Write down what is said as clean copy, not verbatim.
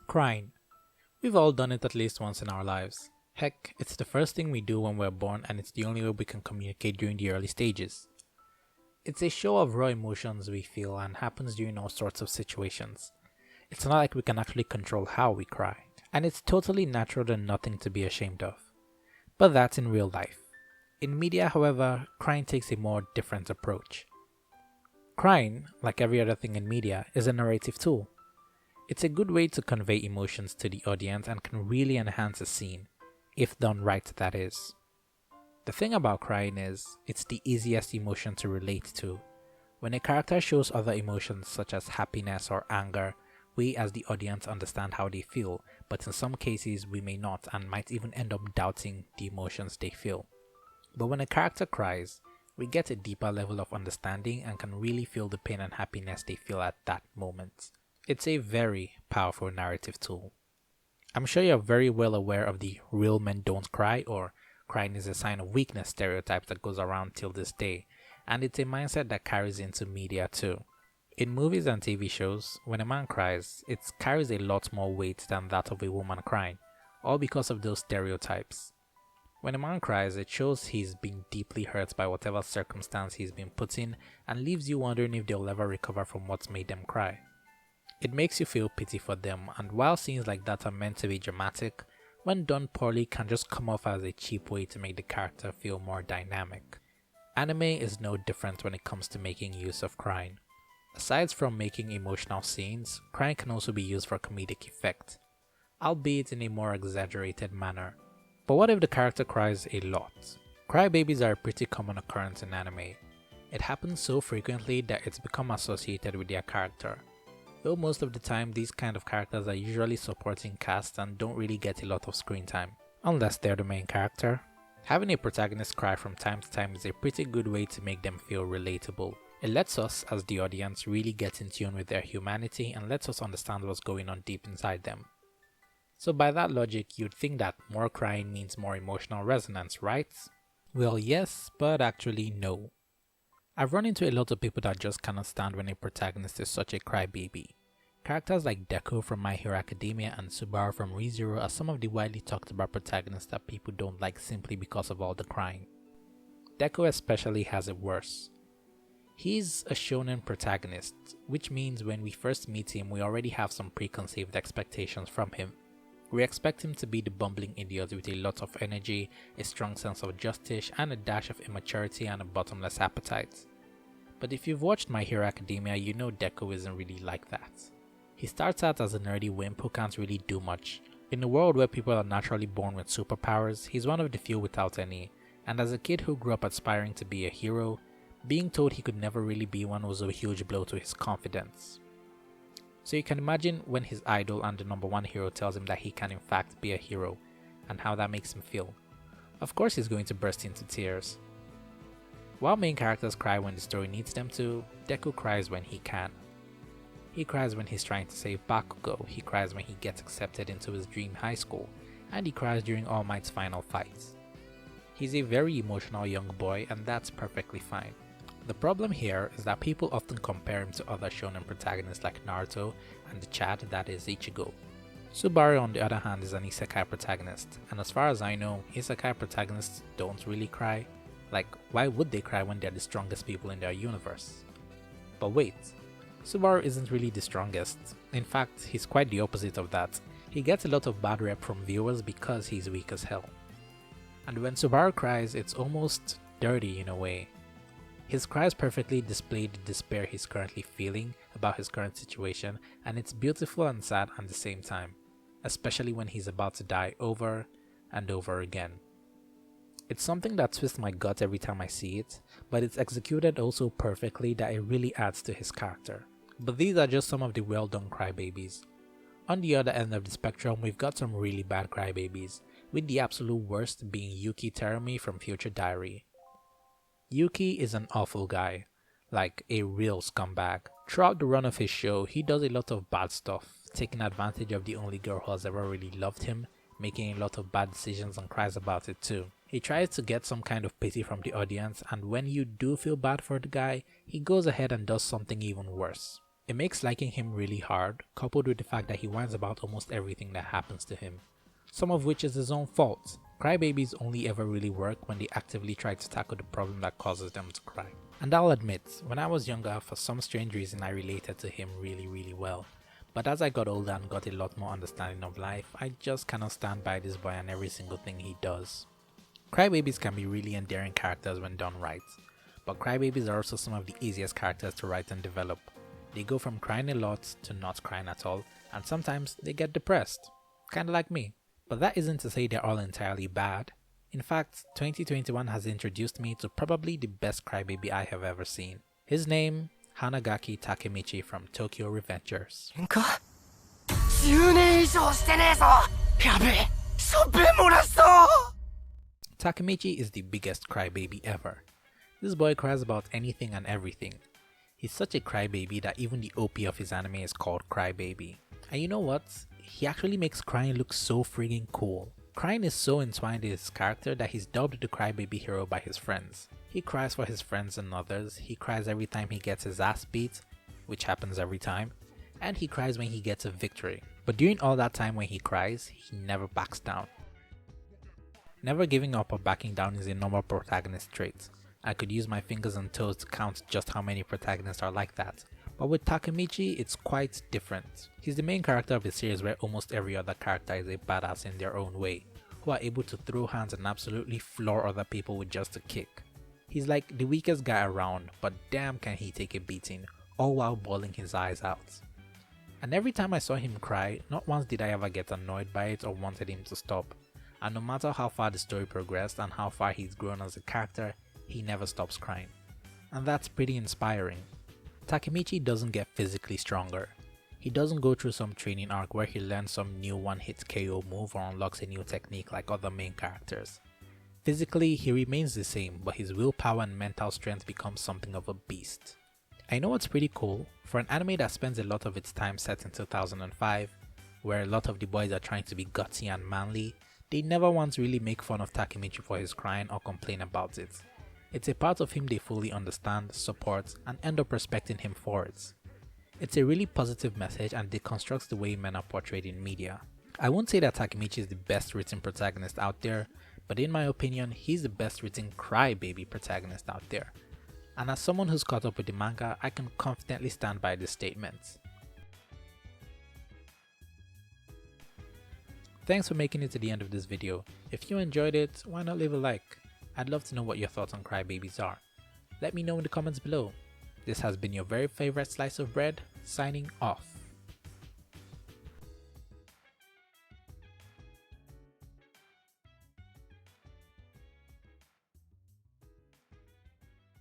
Crying. We've all done it at least once in our lives. Heck, it's the first thing we do when we're born, and it's the only way we can communicate during the early stages. It's a show of raw emotions we feel and happens during all sorts of situations. It's not like we can actually control how we cry, and it's totally natural and nothing to be ashamed of. But that's in real life. In media, however, crying takes a more different approach. Crying, like every other thing in media, is a narrative tool. It's a good way to convey emotions to the audience and can really enhance a scene, if done right, that is. The thing about crying is, it's the easiest emotion to relate to. When a character shows other emotions such as happiness or anger, we as the audience understand how they feel, but in some cases we may not and might even end up doubting the emotions they feel. But when a character cries, we get a deeper level of understanding and can really feel the pain and happiness they feel at that moment. It's a very powerful narrative tool. I'm sure you're very well aware of the real men don't cry or crying is a sign of weakness stereotype that goes around till this day, and it's a mindset that carries into media too. In movies and TV shows, when a man cries, it carries a lot more weight than that of a woman crying, all because of those stereotypes. When a man cries, it shows he's been deeply hurt by whatever circumstance he's been put in and leaves you wondering if they'll ever recover from what's made them cry. It makes you feel pity for them, and while scenes like that are meant to be dramatic, when done poorly can just come off as a cheap way to make the character feel more dynamic. Anime is no different when it comes to making use of crying. Aside from making emotional scenes, crying can also be used for comedic effect, albeit in a more exaggerated manner. But what if the character cries a lot? Crybabies are a pretty common occurrence in anime. It happens so frequently that it's become associated with their character. Though most of the time these kind of characters are usually supporting casts and don't really get a lot of screen time, unless they're the main character. Having a protagonist cry from time to time is a pretty good way to make them feel relatable. It lets us, as the audience, really get in tune with their humanity and lets us understand what's going on deep inside them. So by that logic, you'd think that more crying means more emotional resonance, right? Well, yes, but actually no. I've run into a lot of people that just cannot stand when a protagonist is such a crybaby. Characters like Deku from My Hero Academia and Subaru from ReZero are some of the widely talked about protagonists that people don't like simply because of all the crying. Deku especially has it worse. He's a shonen protagonist, which means when we first meet him we already have some preconceived expectations from him. We expect him to be the bumbling idiot with a lot of energy, a strong sense of justice, and a dash of immaturity and a bottomless appetite. But if you've watched My Hero Academia, you know Deku isn't really like that. He starts out as a nerdy wimp who can't really do much. In a world where people are naturally born with superpowers, he's one of the few without any, and as a kid who grew up aspiring to be a hero, being told he could never really be one was a huge blow to his confidence. So you can imagine when his idol and the #1 hero tells him that he can in fact be a hero, and how that makes him feel. Of course he's going to burst into tears. While main characters cry when the story needs them to, Deku cries when he can. He cries when he's trying to save Bakugo, he cries when he gets accepted into his dream high school, and he cries during All Might's final fights. He's a very emotional young boy, and that's perfectly fine. The problem here is that people often compare him to other shonen protagonists like Naruto and the Chad that is Ichigo. Subaru on the other hand is an isekai protagonist, and as far as I know, isekai protagonists don't really cry. Like, why would they cry when they're the strongest people in their universe? But wait, Subaru isn't really the strongest. In fact, he's quite the opposite of that. He gets a lot of bad rep from viewers because he's weak as hell. And when Subaru cries, it's almost dirty in a way. His cries perfectly display the despair he's currently feeling about his current situation, and it's beautiful and sad at the same time, especially when he's about to die over and over again. It's something that twists my gut every time I see it, but it's executed also perfectly that it really adds to his character. But these are just some of the well done crybabies. On the other end of the spectrum, we've got some really bad crybabies, with the absolute worst being Yuki Tarami from Future Diary. Yuki is an awful guy, like a real scumbag. Throughout the run of his show, he does a lot of bad stuff, taking advantage of the only girl who has ever really loved him, making a lot of bad decisions and cries about it too. He tries to get some kind of pity from the audience, and when you do feel bad for the guy, he goes ahead and does something even worse. It makes liking him really hard, coupled with the fact that he whines about almost everything that happens to him, some of which is his own fault. Crybabies only ever really work when they actively try to tackle the problem that causes them to cry. And I'll admit, when I was younger, for some strange reason I related to him really well. But as I got older and got a lot more understanding of life, I just cannot stand by this boy and every single thing he does. Crybabies can be really endearing characters when done right, but crybabies are also some of the easiest characters to write and develop. They go from crying a lot to not crying at all, and sometimes they get depressed, kinda like me. But that isn't to say they're all entirely bad. In fact, 2021 has introduced me to probably the best crybaby I have ever seen. His name, Hanagaki Takamichi from Tokyo Revengers. Takamichi is the biggest crybaby ever. This boy cries about anything and everything. He's such a crybaby that even the OP of his anime is called Crybaby. And you know what? He actually makes crying look so friggin' cool. Crying is so entwined in his character that he's dubbed the Crybaby Hero by his friends. He cries for his friends and others, he cries every time he gets his ass beat, which happens every time, and he cries when he gets a victory. But during all that time when he cries, he never backs down. Never giving up or backing down is a normal protagonist trait. I could use my fingers and toes to count just how many protagonists are like that. But with Takamichi, it's quite different. He's the main character of a series where almost every other character is a badass in their own way, who are able to throw hands and absolutely floor other people with just a kick. He's like the weakest guy around, but damn can he take a beating, all while bawling his eyes out. And every time I saw him cry, not once did I ever get annoyed by it or wanted him to stop. And no matter how far the story progressed and how far he's grown as a character, he never stops crying. And that's pretty inspiring. Takamichi doesn't get physically stronger. He doesn't go through some training arc where he learns some new one-hit KO move or unlocks a new technique like other main characters. Physically, he remains the same, but his willpower and mental strength becomes something of a beast. I know what's pretty cool, for an anime that spends a lot of its time set in 2005, where a lot of the boys are trying to be gutsy and manly, they never once really make fun of Takamichi for his crying or complain about it. It's a part of him they fully understand, support, and end up respecting him for it. It's a really positive message and deconstructs the way men are portrayed in media. I won't say that Takamichi is the best written protagonist out there, but in my opinion, he's the best written crybaby protagonist out there. And as someone who's caught up with the manga, I can confidently stand by this statement. Thanks for making it to the end of this video. If you enjoyed it, why not leave a like? I'd love to know what your thoughts on crybabies are. Let me know in the comments below. This has been your very favorite slice of bread, signing off.